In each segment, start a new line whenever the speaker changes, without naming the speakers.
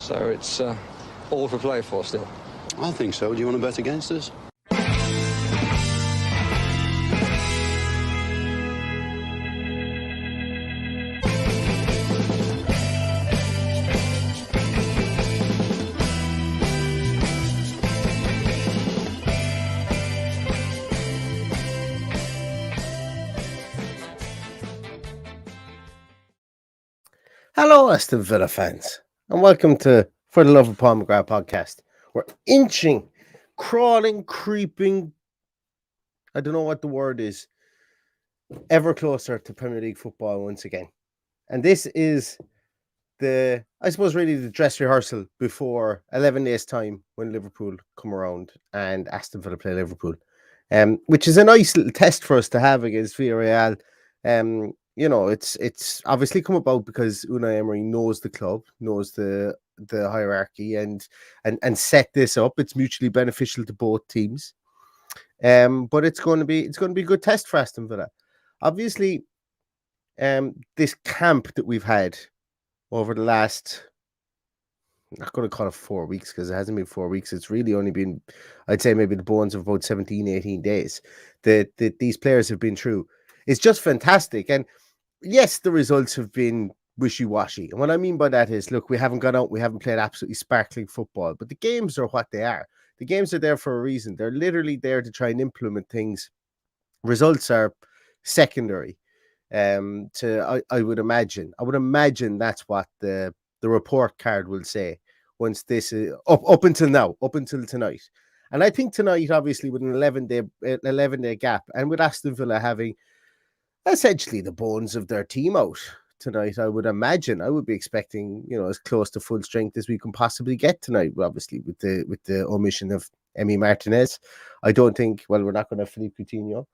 So it's all to play for still.
I think so. Do you want to bet against us?
Hello, Aston Villa fans, and welcome to For the Love of Paul McGrath podcast. We're inching, crawling, creeping, I don't know what the word is, ever closer to Premier League football once again. And this is the dress rehearsal before 11 days' time when Liverpool come around and Aston Villa play Liverpool, which is a nice little test for us to have against Villarreal. It's obviously come about because Unai Emery knows the club, knows the hierarchy, and set this up. It's mutually beneficial to both teams. But it's going to be a good test for Aston Villa. Obviously, this camp that we've had over the last, I'm not going to call it 4 weeks because it hasn't been 4 weeks. It's really only been, I'd say, maybe the bones of about 17, 18 days that these players have been through. It's just fantastic. And yes, the results have been wishy-washy. And what I mean by that is, look, we haven't gone out, we haven't played absolutely sparkling football, but the games are what they are. The games are there for a reason. They're literally there to try and implement things. Results are secondary. I would imagine. I would imagine that's what the report card will say once this is up until now, up until tonight. And I think tonight, obviously, with an 11-day gap, and with Aston Villa having essentially the bones of their team out tonight, I would imagine I would be expecting, as close to full strength as we can possibly get tonight. Obviously, with the omission of Emi Martinez, I don't think. Well, we're not going to have Philippe Coutinho.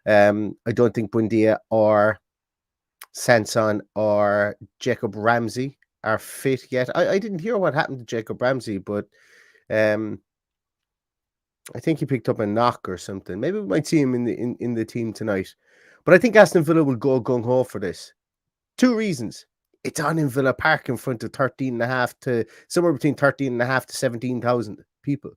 I don't think Buendia or Sanson or Jacob Ramsey are fit yet. I didn't hear what happened to Jacob Ramsey, but I think he picked up a knock or something. Maybe we might see him in the team tonight. But I think Aston Villa will go gung-ho for this. 2 reasons. It's on in Villa Park in front of 13.5 to somewhere between 13.5 to 17,000 people.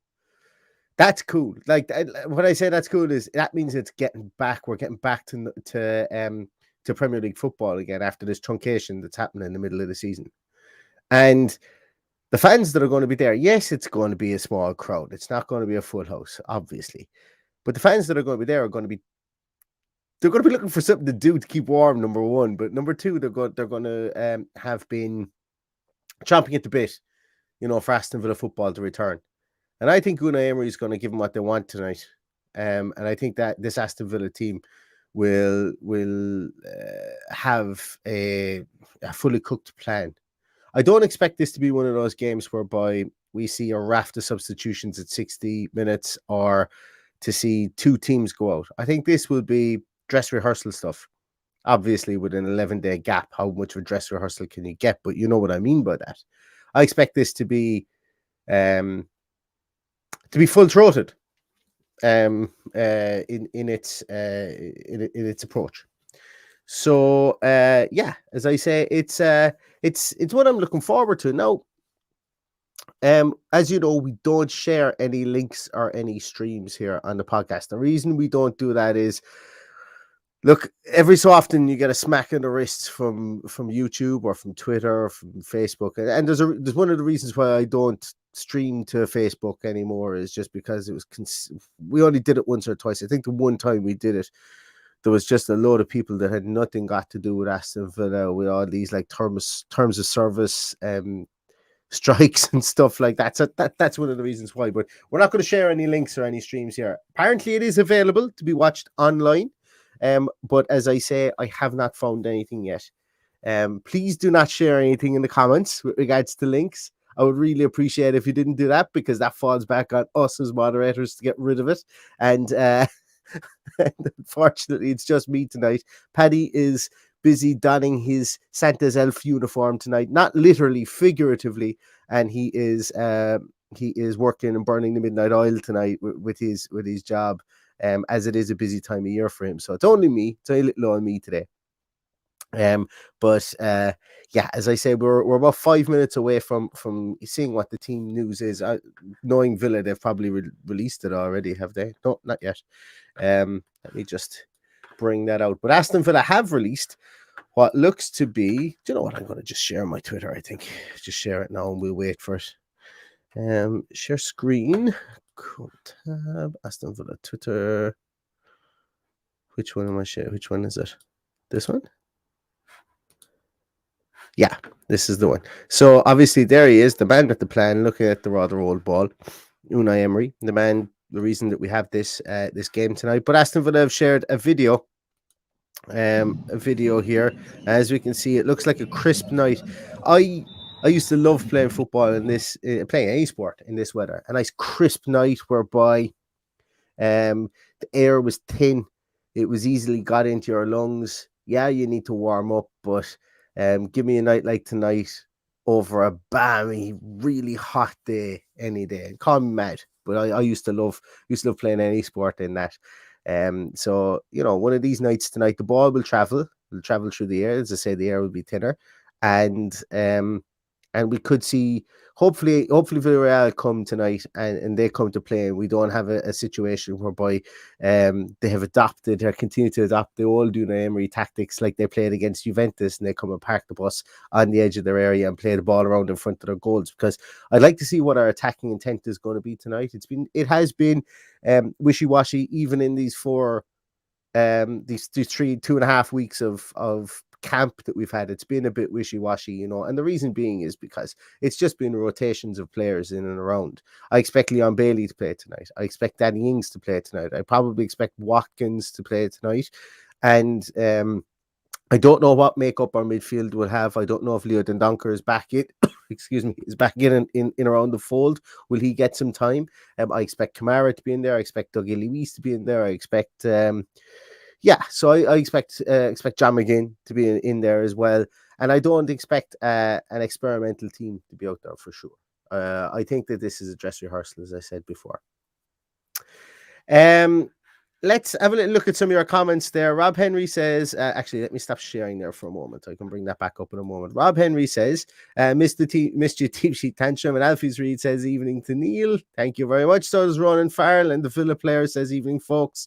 That's cool. Like, what I say that's cool is that means it's getting back. We're getting back to Premier League football again after this truncation that's happening in the middle of the season. And the fans that are going to be there, yes, it's going to be a small crowd. It's not going to be a full house, obviously. But the fans that are going to be there are going to be looking for something to do to keep warm, number one. But number two, they're going to have been chomping at the bit, for Aston Villa football to return. And I think Unai Emery is going to give them what they want tonight. And I think that this Aston Villa team will have a fully cooked plan. I don't expect this to be one of those games whereby we see a raft of substitutions at 60 minutes or to see 2 teams go out. I think this will be dress rehearsal stuff. Obviously, with an 11-day gap, how much of a dress rehearsal can you get? But you know what I mean by that. I expect this to be full-throated in its approach. So as I say, it's what I'm looking forward to. Now, as you know, we don't share any links or any streams here on the podcast. The reason we don't do that is, look, every so often you get a smack in the wrists from YouTube or from Twitter or from Facebook, and there's one of the reasons why I don't stream to Facebook anymore is just because it was we only did it once or twice. I think the one time we did it, there was just a load of people that had nothing got to do with Aston Villa, with all these like terms of service strikes and stuff like that. So that's one of the reasons why. But we're not going to share any links or any streams here. Apparently, it is available to be watched online. But as I say, I have not found anything yet. Please do not share anything in the comments with regards to links. I would really appreciate if you didn't do that, because that falls back on us as moderators to get rid of it. And unfortunately, it's just me tonight. Paddy is busy donning his Santa's elf uniform tonight, not literally, figuratively, and he is working and burning the midnight oil tonight with his job. As it is a busy time of year for him. So it's only me, it's only little old me today. But yeah, as I say, we're about 5 minutes away from seeing what the team news is. Knowing Villa, they've probably released it already, have they? No, not yet. Let me just bring that out. But Aston Villa have released what looks to be. Do you know what? I'm going to just share my Twitter. I think just share it now, and we'll wait for it. Share screen. Cool tab. Aston Villa Twitter. Which one am I sharing? Which one is it? This one? Yeah, this is the one. So obviously there he is, the man with the plan, looking at the rather old ball. Unai Emery, the man, the reason that we have this this game tonight. But Aston Villa have shared a video here. As we can see, it looks like a crisp night. I used to love playing football in this, playing any sport in this weather. A nice crisp night whereby the air was thin. It was easily got into your lungs. Yeah, you need to warm up, but give me a night like tonight over a balmy, really hot day any day. Call me mad, but I used to love playing any sport in that. So one of these nights tonight, the ball will travel through the air. As I say, the air will be thinner, and we could see hopefully Villarreal come tonight and they come to play, and we don't have a situation whereby they have adopted or continue to adopt the old Unai Emery tactics, like they played against Juventus and they come and park the bus on the edge of their area and play the ball around in front of their goals. Because I'd like to see what our attacking intent is going to be tonight. It has been wishy-washy even in these these 2.5 weeks of camp that we've had. It's been a bit wishy-washy, and the reason being is because it's just been rotations of players in and around. I expect Leon Bailey to play tonight. I expect Danny Ings to play tonight. I probably expect Watkins to play tonight. And I don't know what makeup our midfield will have. I don't know if Leo Dendoncker is back in. Excuse me, is back in around the fold. Will he get some time? I expect Kamara to be in there. I expect Dougie Luiz to be in there. I expect so I expect John McGinn to be in there as well. And I don't expect an experimental team to be out there for sure. I think that this is a dress rehearsal, as I said before. Let's have a little look at some of your comments there. Rob Henry says, actually, let me stop sharing there for a moment. I can bring that back up in a moment. Rob Henry says, missed your team sheet tantrum. And Alfie's Reed says, evening to Neil. Thank you very much. So does Ronan Farrell. And the Villa player says, evening, folks.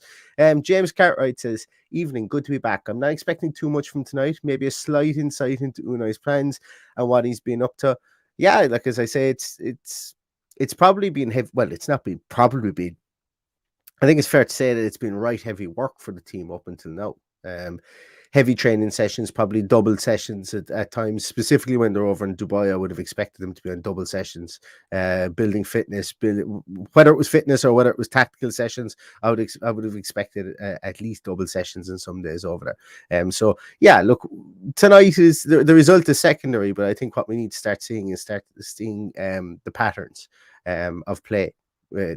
James Cartwright says, evening, good to be back. I'm not expecting too much from tonight. Maybe a slight insight into Unai's plans and what he's been up to. Yeah, like as I say, it's probably been heavy. Well, it's not been probably been. I think it's fair to say that it's been right heavy work for the team up until now. Heavy training sessions, probably double sessions at times, specifically when they're over in Dubai. I would have expected them to be on double sessions, building fitness, whether it was fitness or whether it was tactical sessions. I would have expected at least double sessions in some days over there. So yeah, look, tonight is the result is secondary, but I think what we need to start seeing is the patterns of play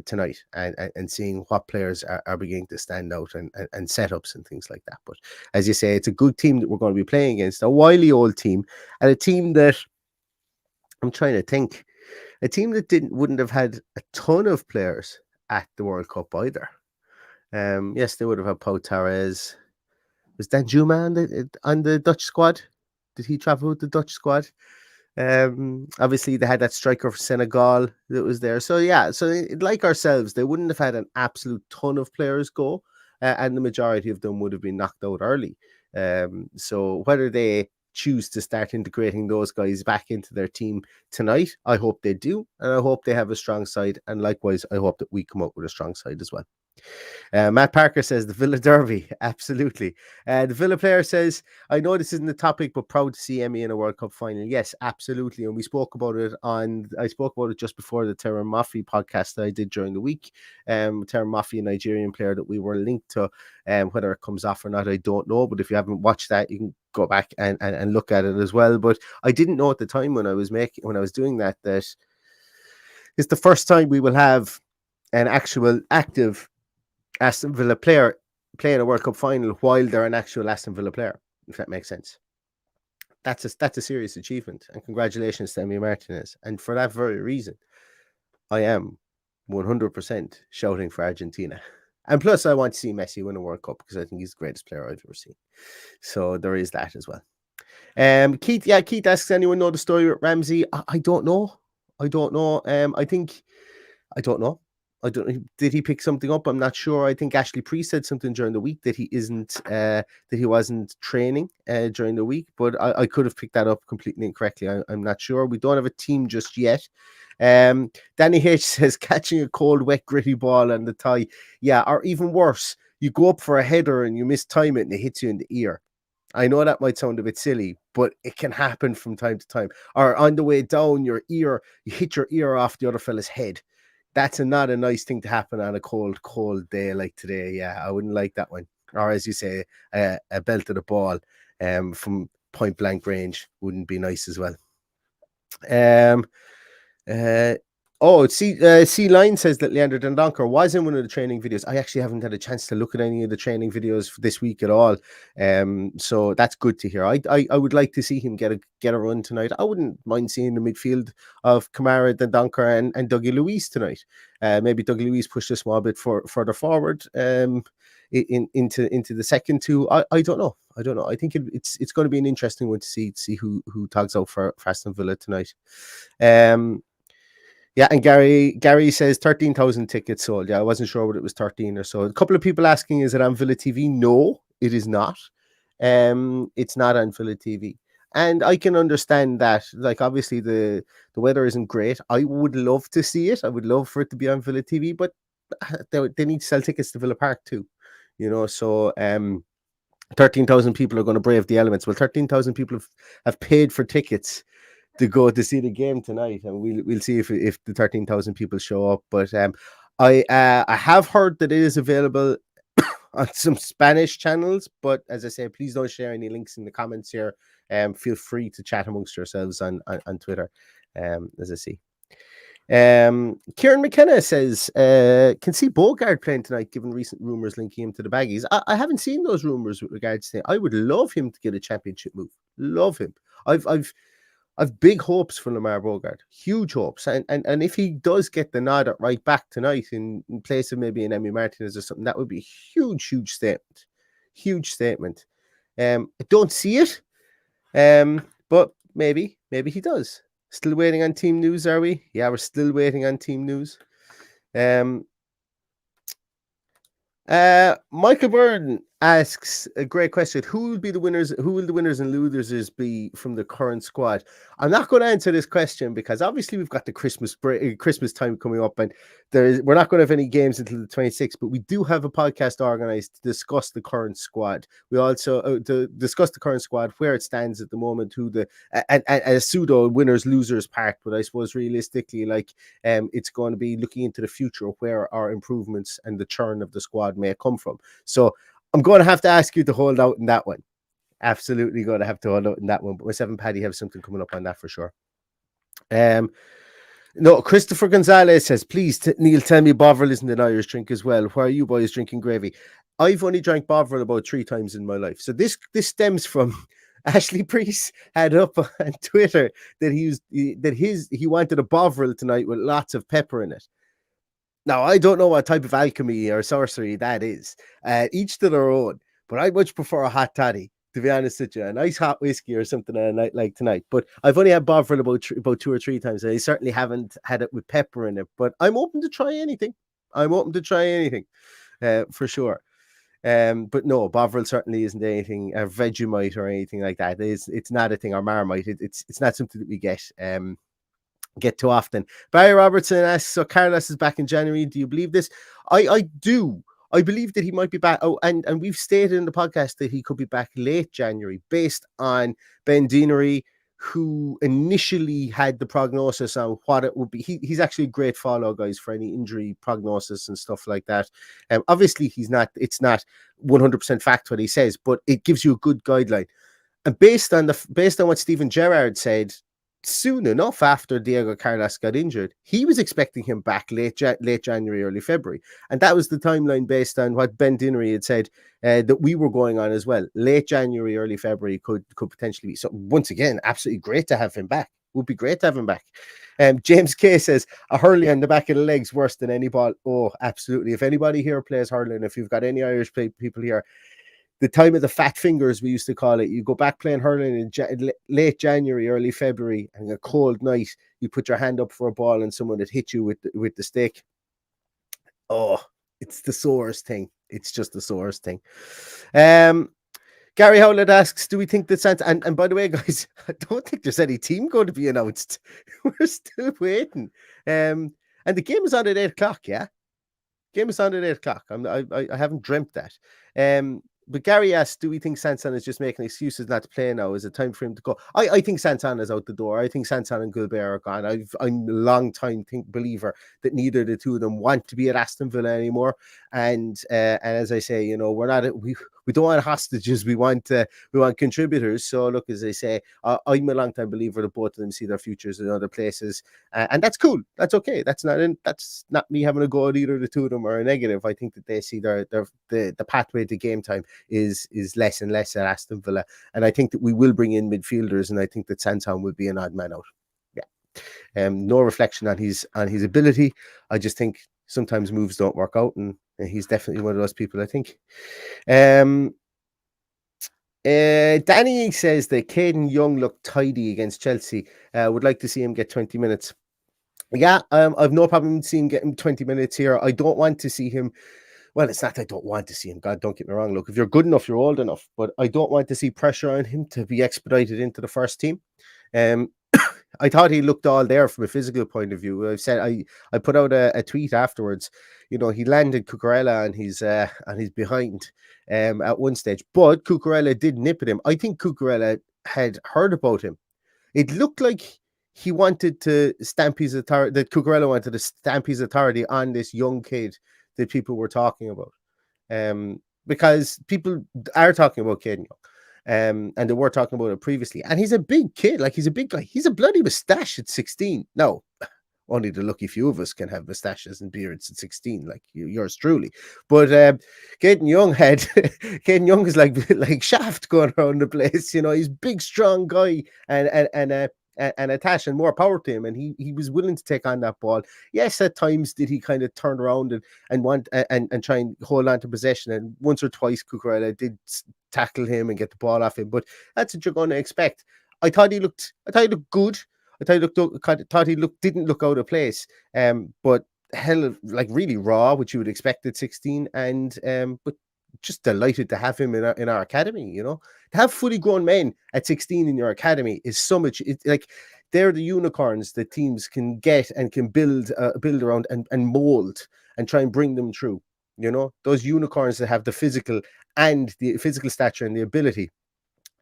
tonight and seeing what players are beginning to stand out and setups and things like that. But as you say, it's a good team that we're going to be playing against, a wily old team, and a team that I'm trying to think, a team that wouldn't have had a ton of players at the World Cup either. Yes, they would have had Pau Torres. Was Danjuma on the Dutch squad? Did he travel with the Dutch squad? Obviously they had that striker for Senegal that was there. So yeah, so like ourselves, they wouldn't have had an absolute ton of players go, and the majority of them would have been knocked out early. So whether they choose to start integrating those guys back into their team tonight, I hope they do, and I hope they have a strong side, and likewise I hope that we come up with a strong side as well. Matt Parker says the Villa Derby. Absolutely. The Villa player says, I know this isn't the topic, but proud to see Emmy in a World Cup final. Yes, absolutely. And I spoke about it just before the Tantrum podcast that I did during the week. Tantrum, a Nigerian player that we were linked to. Whether it comes off or not, I don't know. But if you haven't watched that, you can go back and look at it as well. But I didn't know at the time when I was doing that it's the first time we will have an actual active Aston Villa player playing a World Cup final while they're an actual Aston Villa player, if that makes sense. That's a serious achievement, and congratulations to Emi Martinez. And for that very reason, I am 100% shouting for Argentina. And plus, I want to see Messi win a World Cup because I think he's the greatest player I've ever seen. So there is that as well. Keith asks, anyone know the story with Ramsey? I don't know. I don't know. I don't know. I don't. Did he pick something up? I'm not sure. I think Ashley Priest said something during the week that he isn't, that he wasn't training during the week. But I could have picked that up completely incorrectly. I'm not sure. We don't have a team just yet. Danny H says catching a cold, wet, gritty ball on the tie. Yeah, or even worse, you go up for a header and you mistime it and it hits you in the ear. I know that might sound a bit silly, but it can happen from time to time. Or on the way down, you hit your ear off the other fella's head. That's not a nice thing to happen on a cold day like today. Yeah, I wouldn't like that one. Or as you say, a belt of the ball from point blank range wouldn't be nice as well. C Line says that Leander Dendoncker was in one of the training videos. I actually haven't had a chance to look at any of the training videos for this week at all. So that's good to hear. I would like to see him get a run tonight. I wouldn't mind seeing the midfield of Kamara, Dendoncker, and Dougie Luiz tonight. Maybe Dougie Luiz pushed a small bit further forward into the second two. I don't know. I think it's going to be an interesting one to see who tags out for Aston Villa tonight. Yeah, and Gary says 13,000 tickets sold. Yeah, I wasn't sure what it was 13 or so. A couple of people asking, is it on Villa TV? No, it is not. It's not on Villa TV. And I can understand that. Like, obviously, the weather isn't great. I would love to see it. I would love for it to be on Villa TV, but they need to sell tickets to Villa Park too. So 13,000 people are going to brave the elements. Well, 13,000 people have paid for tickets to go to see the game tonight, and we'll see if the 13,000 people show up. But I have heard that it is available on some Spanish channels. But as I say, please don't share any links in the comments here. Feel free to chat amongst yourselves on Twitter. As I see. Kieran McKenna says can see Bogard playing tonight given recent rumours linking him to the Baggies. I haven't seen those rumours with regards to him. I would love him to get a championship move. Love him. I've big hopes for Lamar Bogard, huge hopes, and if he does get the nod at right back tonight in place of maybe an Emery Martinez or something, that would be a huge statement. I don't see it, but maybe he does. Still waiting on team news, are we? Yeah, we're still waiting on team news. Michael Byrne asks a great question. Who will the winners and losers be from the current squad? I'm not going to answer this question because obviously we've got the Christmas time coming up, and we're not going to have any games until the 26th, but we do have a podcast organized to discuss the current squad. We also to discuss the current squad, where it stands at the moment, who a pseudo winners losers part, but I suppose realistically, it's going to be looking into the future where our improvements and the churn of the squad may come from. So I'm going to have to ask you to hold out in that one. Absolutely going to have to hold out in that one. But myself and Paddy have something coming up on that for sure. No, Christopher Gonzalez says, please, Neil, tell me Bovril isn't an Irish drink as well. Why are you boys drinking gravy? I've only drank Bovril about 3 times in my life. So this stems from Ashley Priest had up on Twitter that he wanted a Bovril tonight with lots of pepper in it. Now, I don't know what type of alchemy or sorcery that is. Each to their own. But I much prefer a hot toddy, to be honest with you. A nice hot whiskey or something on a night like tonight. But I've only had Bovril about 2 or 3 times. And I certainly haven't had it with pepper in it. But I'm open to try anything. For sure. But no, Bovril certainly isn't anything, a Vegemite or anything like that. It's not a thing, or Marmite. It's not something that we get too often. Barry Robertson asks, so Carlos is back in January. Do you believe this? I do. I believe that he might be back. Oh, and we've stated in the podcast that he could be back late January based on Ben Deanery, who initially had the prognosis on what it would be. He's actually a great follow, guys, for any injury prognosis and stuff like that. Obviously, it's not 100% fact what he says, but it gives you a good guideline. And based on what Stephen Gerrard said, soon enough after Diego Carlos got injured, he was expecting him back late January, early February. And that was the timeline based on what Ben Deanery had said that we were going on as well. Late January, early February could potentially be. So once again, absolutely great to have him back. Would be great to have him back. James K says, a hurley on the back of the legs worse than any ball. Oh, absolutely. If anybody here plays hurling, if you've got any Irish people here, the time of the fat fingers, we used to call it. You go back playing hurling in late January, early February, and a cold night, you put your hand up for a ball and someone would hit you with the stick. Oh, it's the sorest thing. It's just the sorest thing. Gary Howlett asks, do we think that Santa... And by the way, guys, I don't think there's any team going to be announced. We're still waiting. And the game is on at 8 o'clock, yeah? Game is on at 8 o'clock. I haven't dreamt that. But Gary asks, do we think Santana is just making excuses not to play now? Is it time for him to go? I think Santana is out the door. I think Santana and Gilbert are gone. I'm a long time believer that neither of the two of them want to be at Aston Villa anymore. And as I say, you know, we don't want hostages. We want contributors. So look, as I say, I'm a long time believer that both of them see their futures in other places, and that's cool. That's okay. That's not me having a go at either of the two of them or a negative. I think that they see the pathway to game time is less and less at Aston Villa, and I think that we will bring in midfielders, and I think that Santon will be an odd man out. Yeah, no reflection on his ability. I just think sometimes moves don't work out, and he's definitely one of those people, I think. Danny says that Caden Young looked tidy against Chelsea. Would like to see him get 20 minutes. Yeah, I've no problem seeing him getting 20 minutes here. I don't want to see him. Well, it's not that I don't want to see him. God, don't get me wrong. Look, if you're good enough, you're old enough. But I don't want to see pressure on him to be expedited into the first team. I thought he looked all there from a physical point of view. I put out a tweet afterwards. You know, he landed Cucurella on his behind at one stage, but Cucurella did nip at him. I think Cucurella had heard about him. It looked like he wanted to stamp his authority. That Cucurella wanted to stamp his authority on this young kid that people were talking about, because people are talking about Caden Young. And they were talking about it previously. And he's a big kid. Like, he's a big guy. He's a bloody moustache at 16. No, only the lucky few of us can have moustaches and beards at 16, like yours truly. But Caden Young is like Shaft going around the place. You know, he's a big, strong guy, and attach, and more power to him. And he was willing to take on that ball. Yes, at times did he kind of turn around and try and hold on to possession. And once or twice, Cucurella did tackle him and get the ball off him. But that's what you're going to expect. I thought he looked good. Didn't look out of place. But hell, like really raw, which you would expect at 16. And but just delighted to have him in our academy. You know, to have fully grown men at 16 in your academy is so much. It's like they're the unicorns that teams can get and can build around and mold and try and bring them through. You know, those unicorns that have the physical stature and the ability.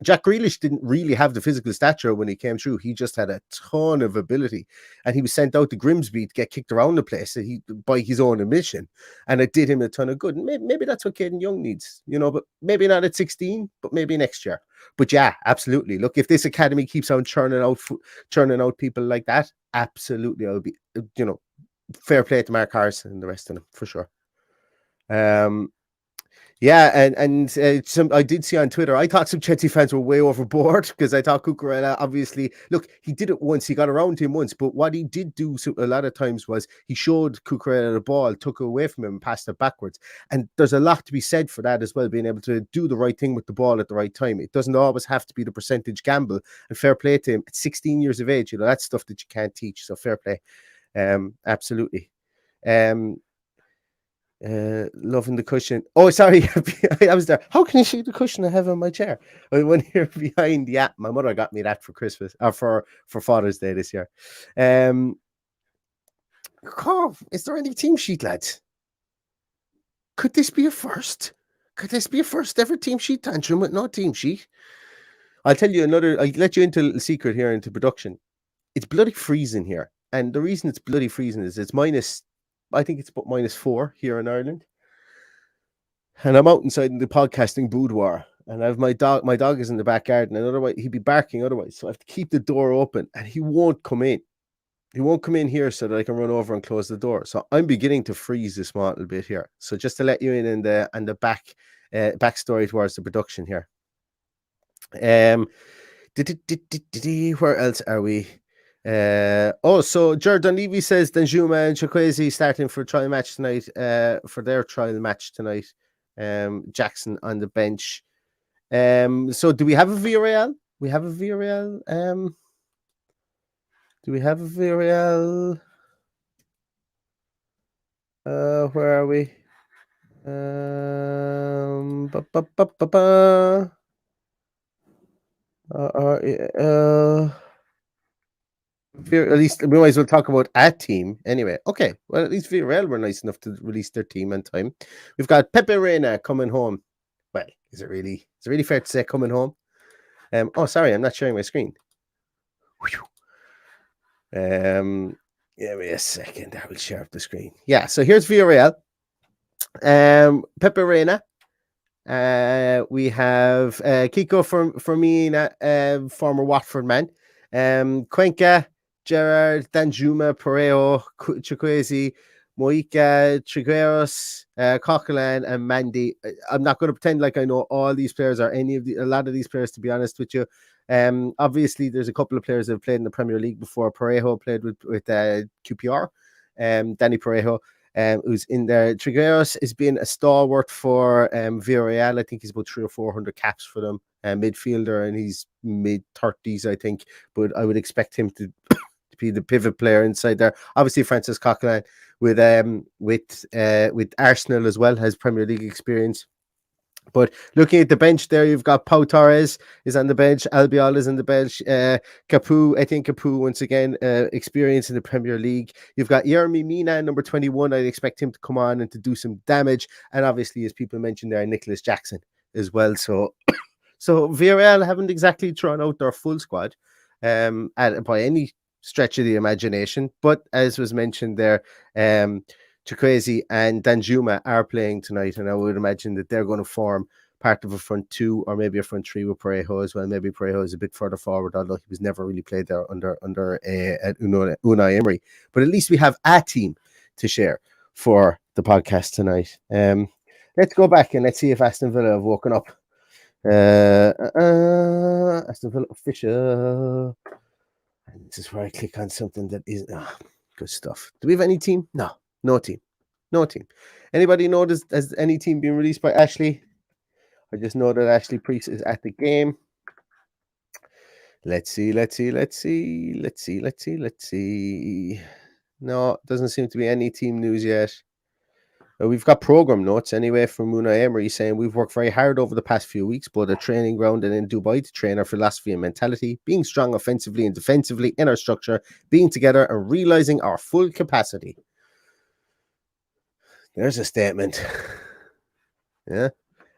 Jack Grealish didn't really have the physical stature when he came through. He just had a ton of ability, and he was sent out to Grimsby to get kicked around the place by his own admission, and it did him a ton of good. Maybe that's what Caden Young needs, you know, but maybe not at 16, but maybe next year. But yeah, absolutely. Look, if this academy keeps on churning out people like that, absolutely, I'll be, you know, fair play to Mark Harrison and the rest of them for sure. Yeah, and I did see on Twitter, I thought some Chelsea fans were way overboard because I thought Cucurella, obviously, look, he did it once, he got around to him once, but what he did do a lot of times was he showed Cucurella the ball, took it away from him and passed it backwards. And there's a lot to be said for that as well, being able to do the right thing with the ball at the right time. It doesn't always have to be the percentage gamble, and fair play to him. At 16 years of age, you know, that's stuff that you can't teach, so fair play. Absolutely. Loving the cushion. Oh, sorry, I was there. How can you see the cushion I have on my chair? One here behind. Yeah, my mother got me that for Christmas or for Father's Day this year. Is there any team sheet, lads? Could this be a first? Could this be a first ever team sheet tantrum with no team sheet? I'll tell you I'll let you into a little secret here into production. It's bloody freezing here, and the reason it's bloody freezing is it's minus. I think it's about -4 here in Ireland. And I'm out inside in the podcasting boudoir. And I have my dog. My dog is in the back garden. And otherwise, he'd be barking otherwise. So I have to keep the door open. And he won't come in. He won't come in here so that I can run over and close the door. So I'm beginning to freeze a small little bit here. So just to let you in the backstory towards the production here. Where else are we? So Jordan Levy says Danjuma and Chukwueze starting for trial match tonight. For their trial match tonight. Jackson on the bench. So do we have a Villarreal? We have a Villarreal. Do we have a Villarreal? Where are we? Ba, ba, ba, ba, ba. At least we might as well talk about a team anyway. Okay, well at least Villarreal were nice enough to release their team on time. We've got Pepe Reina coming home. Well, is it really fair to say coming home? Oh, sorry, I'm not sharing my screen. Give me a second. I will share up the screen. Yeah, so here's Villarreal. Pepe Reina. We have Kiko Firmina, former Watford man. Cuenca, Gerard, Danjuma, Parejo, Chukwueze, Moika, Trigueros, Coquelin, and Mandy. I'm not going to pretend like I know all these players or a lot of these players, to be honest with you. Obviously, there's a couple of players that have played in the Premier League before. Parejo played with QPR, Danny Parejo. Who's in there. Trigueros has been a stalwart for Villarreal. I think he's about 300 or 400 caps for them. Midfielder, and he's mid-30s, I think. But I would expect him to be the pivot player inside there. Obviously, Francis Coquelin with Arsenal as well, has Premier League experience. But looking at the bench there, you've got Pau Torres is on the bench, Albiol is on the bench, Capu once again, experience in the Premier League. You've got Yeremy Mina, number 21. I'd expect him to come on and to do some damage. And obviously, as people mentioned there, Nicholas Jackson as well. So Villarreal haven't exactly thrown out their full squad by any stretch of the imagination. But as was mentioned there, Chukwueze and Danjuma are playing tonight, and I would imagine that they're going to form part of a front two or maybe a front three with Parejo as well. Maybe Parejo is a bit further forward, although he was never really played there under Unai Emery. But at least we have a team to share for the podcast tonight. Let's go back and let's see if Aston Villa have woken up. Aston Villa official. And this is where I click on something that is good stuff. Do we have any team? No team. Anybody know has any team been released by Ashley? I just know that Ashley Priest is at the game. Let's see. No, doesn't seem to be any team news yet. We've got program notes anyway from Unai Emery saying we've worked very hard over the past few weeks, both at training ground and in Dubai, to train our philosophy and mentality, being strong offensively and defensively in our structure, being together and realizing our full capacity. There's a statement. Yeah.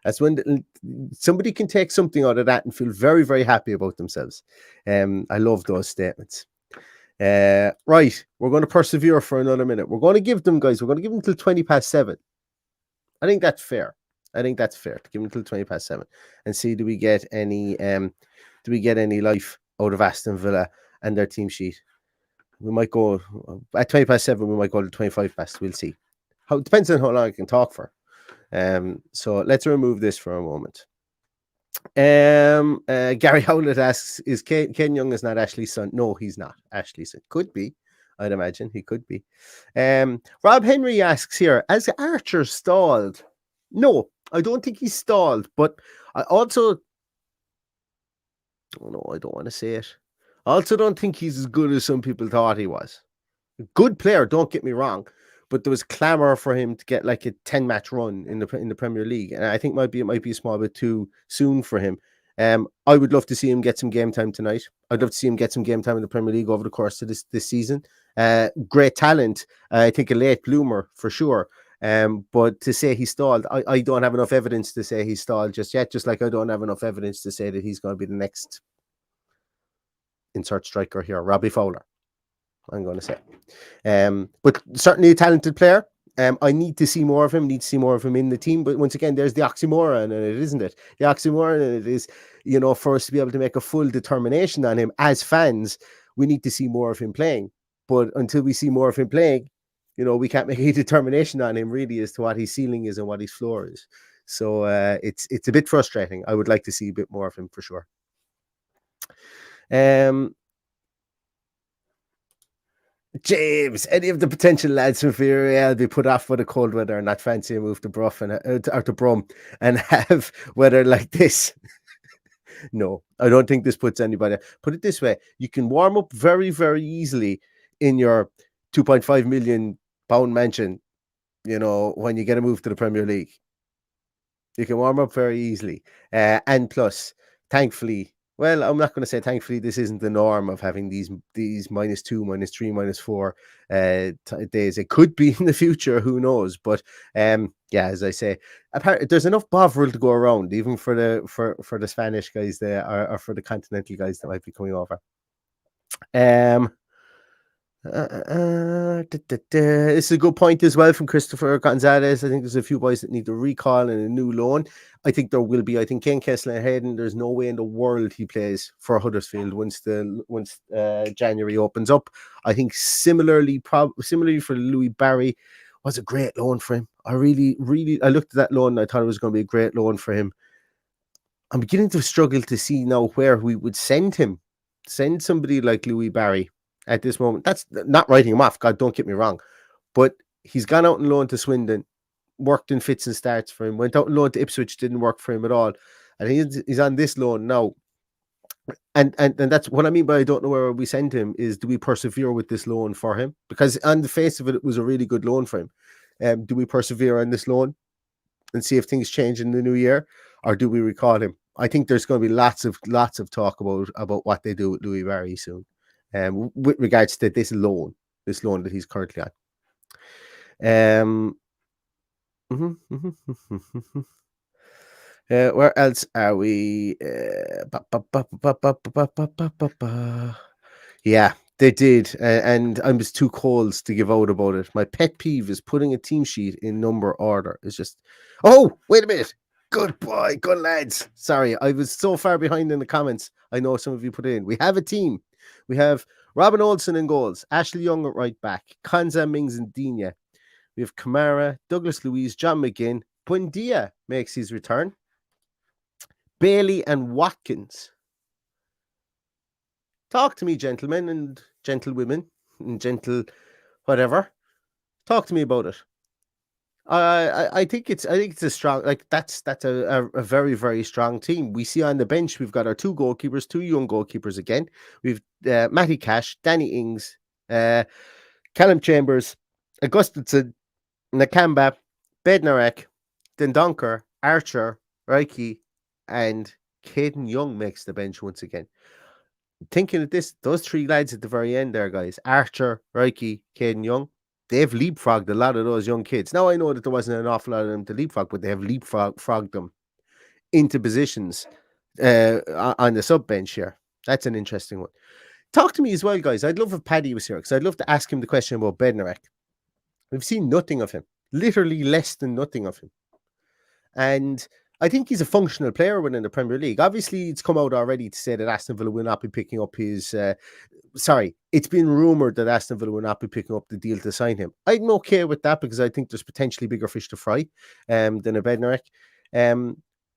That's when somebody can take something out of that and feel very, very happy about themselves. I love those statements. Right. We're going to persevere for another minute. We're going to give them till 20 past 7. I think that's fair. To give them till 20 past 7 and see, do we get any life out of Aston Villa and their team sheet? We might go at 20 past 7. We might go to 25 past. We'll see. It depends on how long I can talk for. So let's remove this for a moment. Gary Howlett asks, is Ken Young is not Ashley's son? No, he's not Ashley's son. Could be. I'd imagine he could be. Rob Henry asks here, has Archer stalled? No, I don't think he's stalled, but I also, I don't want to say it. I also don't think he's as good as some people thought he was. A good player, don't get me wrong, but there was clamour for him to get like a 10-match run in the Premier League, and I think it might be a small bit too soon for him. I would love to see him get some game time tonight. I'd love to see him get some game time in the Premier League over the course of this season. Great talent. I think a late bloomer for sure. But to say he stalled, I don't have enough evidence to say he stalled just yet, just like I don't have enough evidence to say that he's going to be the next insert striker here, Robbie Fowler, I'm going to say. But certainly a talented player. I need to see more of him, in the team. But once again, there's the oxymoron in it, isn't it? The oxymoron in it is, for us to be able to make a full determination on him as fans, we need to see more of him playing. But until we see more of him playing, we can't make a determination on him really as to what his ceiling is and what his floor is. So it's a bit frustrating. I would like to see a bit more of him for sure. James, any of the potential lads from Villarreal be put off by the cold weather and not fancy a move to Bruff or to Brum and have weather like this? No, I don't think this puts anybody. Put it this way: you can warm up very, very easily in your £2.5 million mansion. When you get a move to the Premier League, you can warm up very easily. And plus, thankfully, well, I'm not going to say thankfully, this isn't the norm of having these -2, -3, -4 days. It could be in the future, who knows? But yeah, as I say, there's enough Bovril to go around, even for the Spanish guys there, or for the continental guys that might be coming over. This is a good point as well from Christopher Gonzalez. I think there's a few boys that need a recall and a new loan. I think there will be. I think Ken Kessler-Hayden, there's no way in the world he plays for Huddersfield once January opens up. I think similarly for Louis Barry, was a great loan for him. I looked at that loan and I thought it was going to be a great loan for him. I'm beginning to struggle to see now where we would send him. Send somebody like Louis Barry at this moment. That's not writing him off. God, don't get me wrong. But he's gone out on loan to Swindon, worked in fits and starts for him, went out on loan to Ipswich, didn't work for him at all. And he's on this loan now. And that's what I mean by I don't know where we send him is, do we persevere with this loan for him? Because on the face of it, it was a really good loan for him. Do we persevere on this loan and see if things change in the new year? Or do we recall him? I think there's going to be lots of talk about what they do with Louis Barry soon. With regards to this loan that he's currently on. Where else are we? Yeah, they did, and I was too cold to give out about it. My pet peeve is putting a team sheet in number order. It's just, oh, wait a minute. Good boy, good lads. Sorry, I was so far behind in the comments. I know some of you put it in. We have a team. We have Robin Olsen in goals, Ashley Young at right back, Kanza Mings and Dina. We have Kamara, Douglas Luiz, John McGinn. Buendia makes his return. Bailey and Watkins. Talk to me, gentlemen and gentlewomen and gentle whatever. Talk to me about it. I think it's a strong, like that's a very, very strong team. We see on the bench we've got our two young goalkeepers again. We've Matty Cash, Danny Ings, Callum Chambers, Augustinson, Nakamba, Bednarek, Dendonker, Archer, Reiki, and Caden Young makes the bench once again. Thinking of this, those three lads at the very end there, guys, Archer, Reiki, Caden Young, they've leapfrogged a lot of those young kids. Now, I know that there wasn't an awful lot of them to leapfrog, but they have leapfrogged them into positions on the sub bench here. That's an interesting one. Talk to me as well, guys. I'd love if Paddy was here, because I'd love to ask him the question about Bednarek. We've seen nothing of him, literally less than nothing of him. And I think he's a functional player within the Premier League. Obviously, it's come out already to say that Aston Villa will not be picking up his... it's been rumoured that Aston Villa will not be picking up the deal to sign him. I'm okay with that because I think there's potentially bigger fish to fry than a Bednarek.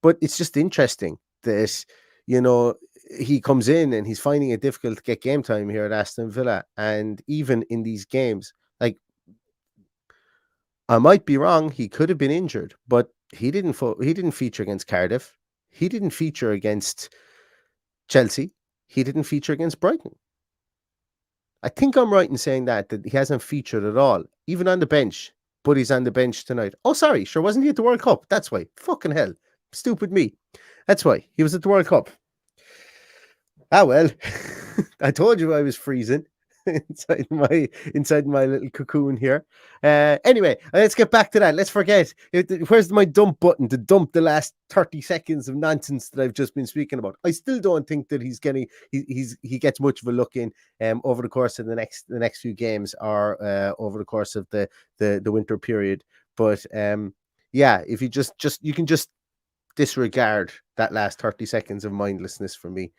But it's just interesting that, he comes in and he's finding it difficult to get game time here at Aston Villa. And even in these games, like, I might be wrong, he could have been injured, but he didn't feature against Cardiff. He didn't feature against Chelsea. He didn't feature against Brighton. I think I'm right in saying that he hasn't featured at all, even on the bench, but he's on the bench tonight. Oh, sorry, sure, wasn't he at the World Cup? That's why. Fucking hell. Stupid me. That's why. He was at the World Cup. Ah, well, I told you I was freezing inside my little cocoon here. Anyway, let's get back to that. Let's forget. Where's my dump button to dump the last 30 seconds of nonsense that I've just been speaking about? I still don't think that he gets much of a look in over the course of the next few games, or over the course of the winter period. But yeah, if you can just disregard that last 30 seconds of mindlessness from me,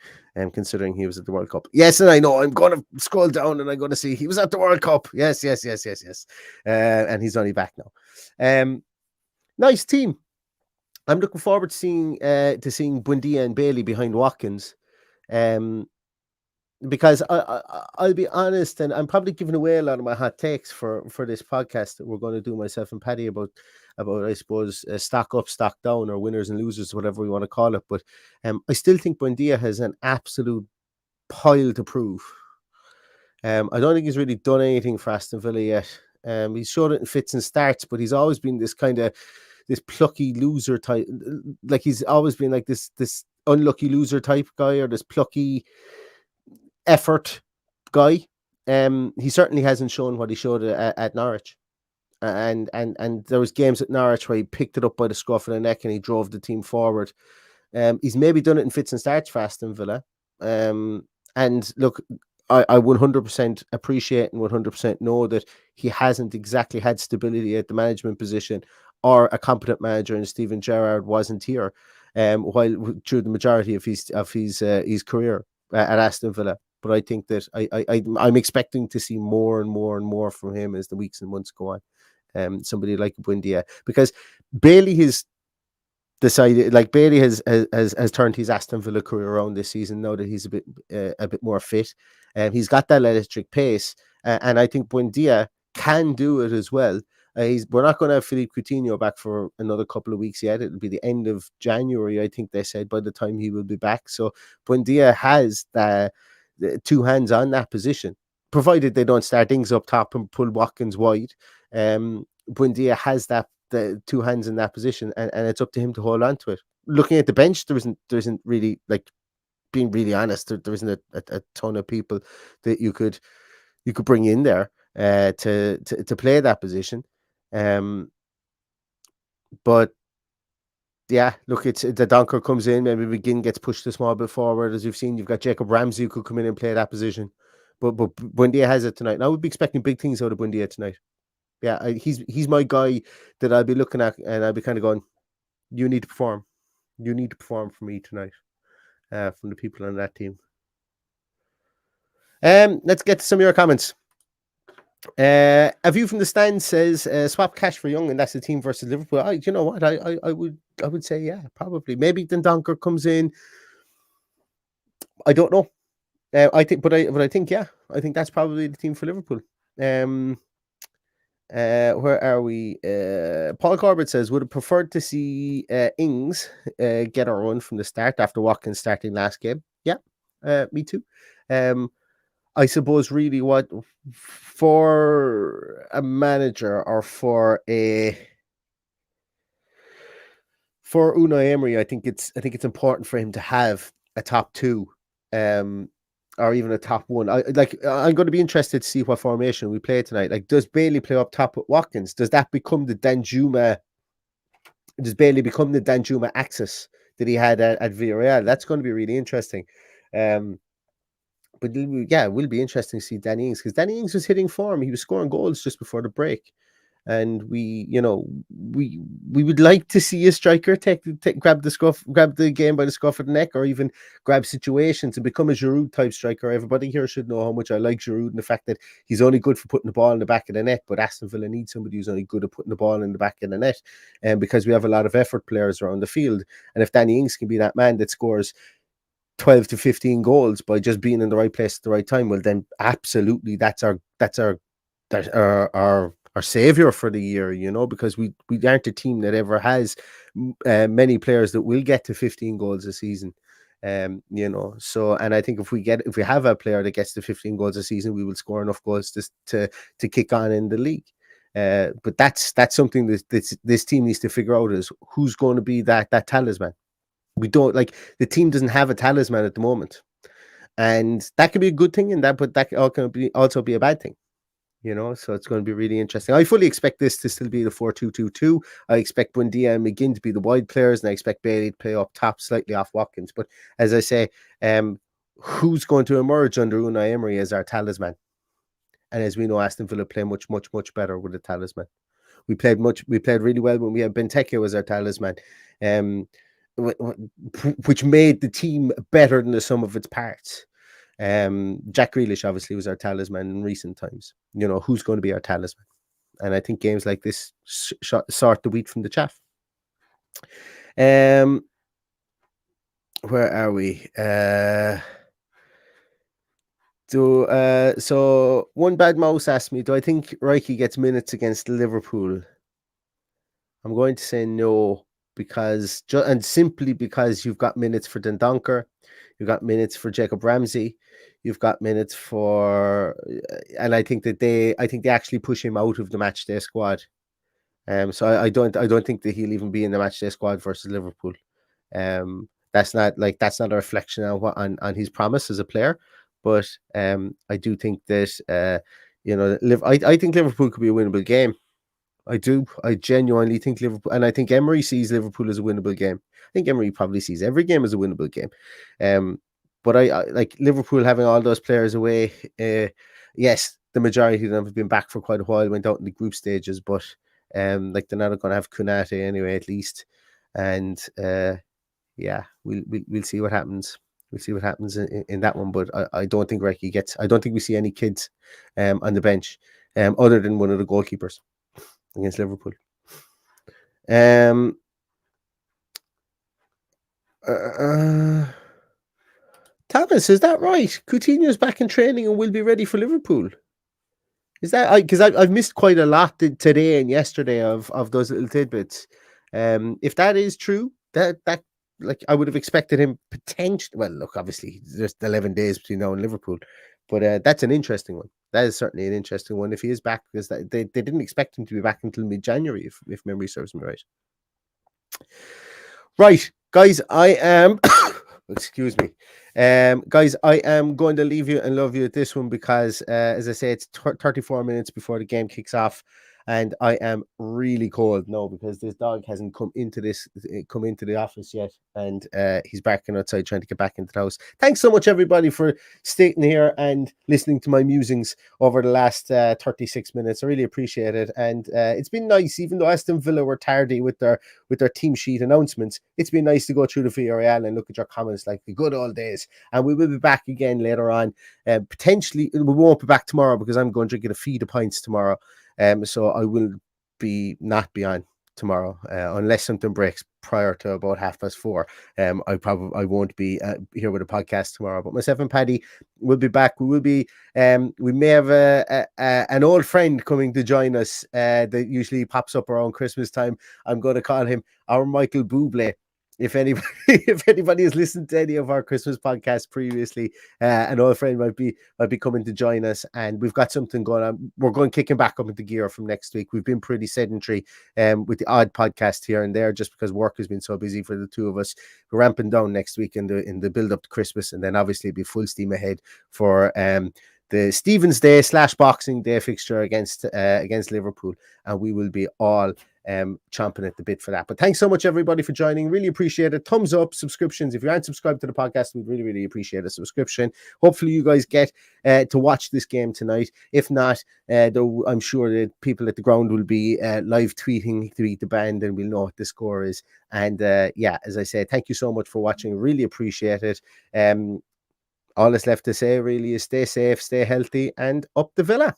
considering he was at the World Cup. Yes, and I know I'm going to scroll down and I'm going to see he was at the World Cup. Yes. And he's only back now. Nice team. I'm looking forward to seeing Buendia and Bailey behind Watkins. because I'll be honest, and I'm probably giving away a lot of my hot takes for this podcast that we're going to do, myself and Paddy, about I suppose stock up, stock down, or winners and losers, whatever we want to call it. But I still think Buendia has an absolute pile to prove. I don't think he's really done anything for Aston Villa yet. He's showed it in fits and starts, but he's always been this kind of this plucky loser type. Like he's always been like this unlucky loser type guy, or this plucky effort guy. He certainly hasn't shown what he showed at Norwich. And there was games at Norwich where he picked it up by the scruff of the neck and he drove the team forward. He's maybe done it in fits and starts for Aston Villa. And look, I 100% appreciate and 100% know that he hasn't exactly had stability at the management position, or a competent manager in Steven Gerrard wasn't here while through the majority of his career at Aston Villa. But I think that I'm expecting to see more and more and more from him as the weeks and months go on. Somebody like Buendia, because Bailey has decided, like Bailey has turned his Aston Villa career around this season. Now that he's a bit more fit, he's got that electric pace, and I think Buendia can do it as well. We're not going to have Philippe Coutinho back for another couple of weeks yet. It'll be the end of January, I think they said, by the time he will be back. So Buendia has the two hands on that position, provided they don't start things up top and pull Watkins wide. Buendia has the two hands in that position, and it's up to him to hold on to it. Looking at the bench, there isn't really, like, being really honest, there isn't a ton of people that you could bring in there to play that position. But yeah, look, it's the Donker comes in, maybe McGinn gets pushed a small bit forward. As you've seen, you've got Jacob Ramsey who could come in and play that position. But Buendia has it tonight. And I would be expecting big things out of Buendia tonight. Yeah, he's my guy that I'll be looking at, and I'll be kind of going, you need to perform. You need to perform for me tonight, from the people on that team. Let's get to some of your comments. A view from the stand says swap Cash for Young, and that's the team versus Liverpool. You know what? I would say, yeah, probably. Maybe Dendonker comes in. I don't know. I think, but I think, yeah, I think that's probably the team for Liverpool. Where are we? Paul Corbett says, would have preferred to see Ings get a run from the start after Watkins starting last game. Yeah, me too. I suppose really what for a manager, or for Unai Emery, I think it's important for him to have a top two, or even a top one. I'm going to be interested to see what formation we play tonight. Like, does Bailey play up top with Watkins? Does that become the Danjuma? Does Bailey become the Danjuma axis that he had at Villarreal? That's going to be really interesting. But yeah, it will be interesting to see Danny Ings, because Danny Ings was hitting form. He was scoring goals just before the break. And we would like to see a striker grab the game by the scruff of the neck, or even grab situations and become a Giroud type striker. Everybody here should know how much I like Giroud, and the fact that he's only good for putting the ball in the back of the net. But Aston Villa needs somebody who's only good at putting the ball in the back of the net, and because we have a lot of effort players around the field. And if Danny Ings can be that man that scores 12 to 15 goals by just being in the right place at the right time, well, then absolutely that's our savior for the year, because we aren't a team that ever has many players that will get to 15 goals a season. So, and I think if we have a player that gets to 15 goals a season, we will score enough goals to kick on in the league. But that's something that this team needs to figure out, is who's going to be that talisman. We don't, like, the team doesn't have a talisman at the moment, and that can be a good thing, but that can also be a bad thing. So it's going to be really interesting. I fully expect this to still be the 4-2-2-2. I expect Buendia and McGinn to be the wide players, and I expect Bailey to play up top, slightly off Watkins. But as I say, who's going to emerge under Unai Emery as our talisman? And as we know, Aston Villa play much, much, much better with a talisman. We played really well when we had Benteke as our talisman, which made the team better than the sum of its parts. Jack Grealish obviously was our talisman in recent times. Who's going to be our talisman? And I think games like this sort the wheat from the chaff. Where are we? So one bad mouse asked me, do I think Reiki gets minutes against Liverpool? I'm going to say no, because and simply because you've got minutes for Dendonker, you've got minutes for Jacob Ramsey, you've got minutes for, and I think they actually push him out of the match day squad. So I don't think that he'll even be in the match day squad versus Liverpool. That's not a reflection on on his promise as a player, but I do think that I think Liverpool could be a winnable game. I do. I genuinely think Liverpool, and I think Emery sees Liverpool as a winnable game. I think Emery probably sees every game as a winnable game. But I like Liverpool having all those players away. Yes, the majority of them have been back for quite a while, went out in the group stages, but like they're not going to have Konate anyway, at least. And yeah, we'll see what happens. We'll see what happens in that one. But I don't think Reiki gets. I don't think we see any kids on the bench, other than one of the goalkeepers against Liverpool. Thomas, is that right? Coutinho's back in training and will be ready for Liverpool. Is that because I've missed quite a lot today and yesterday of those little tidbits. If that is true, that like I would have expected him potentially. Well, look, obviously there's 11 days between now and Liverpool, but that's an interesting one. That is certainly an interesting one if he is back, because they didn't expect him to be back until mid-January, if memory serves me right. Right, guys, I am. Excuse me. Guys, I am going to leave you and love you at this one because, as I say, it's 34 minutes before the game kicks off, and I am really cold now because this dog hasn't come into the office yet, and he's barking outside trying to get back into the house. Thanks so much, everybody, for staying here and listening to my musings over the last 36 minutes. I really appreciate it, and it's been nice, even though Aston Villa were tardy with their team sheet announcements. It's been nice to go through the Villarreal and look at your comments like the good old days. And we will be back again later on. Potentially, we won't be back tomorrow because I'm going to get a feed of pints tomorrow. So I will not be on tomorrow unless something breaks prior to about 4:30. I won't be here with a podcast tomorrow. But myself and Paddy will be back. We will be. We may have an old friend coming to join us that usually pops up around Christmas time. I'm going to call him our Michael Bublé. If anybody has listened to any of our Christmas podcasts previously, an old friend might be coming to join us, and we've got something going on. We're going kicking back up into gear from next week. We've been pretty sedentary with the odd podcast here and there, just because work has been so busy for the two of us. We're ramping down next week in the build up to Christmas, and then obviously be full steam ahead for the Stevens Day / Boxing Day fixture against Liverpool, and we will be all chomping at the bit for that. But thanks so much, everybody, for joining. Really appreciate it. Thumbs up, subscriptions. If you aren't subscribed to the podcast, we'd really, really appreciate a subscription. Hopefully you guys get to watch this game tonight. If not, though, I'm sure that people at the ground will be live tweeting to beat the band, and we'll know what the score is. And yeah, as I said, thank you so much for watching. Really appreciate it. All that's left to say really is stay safe, stay healthy, and up the Villa.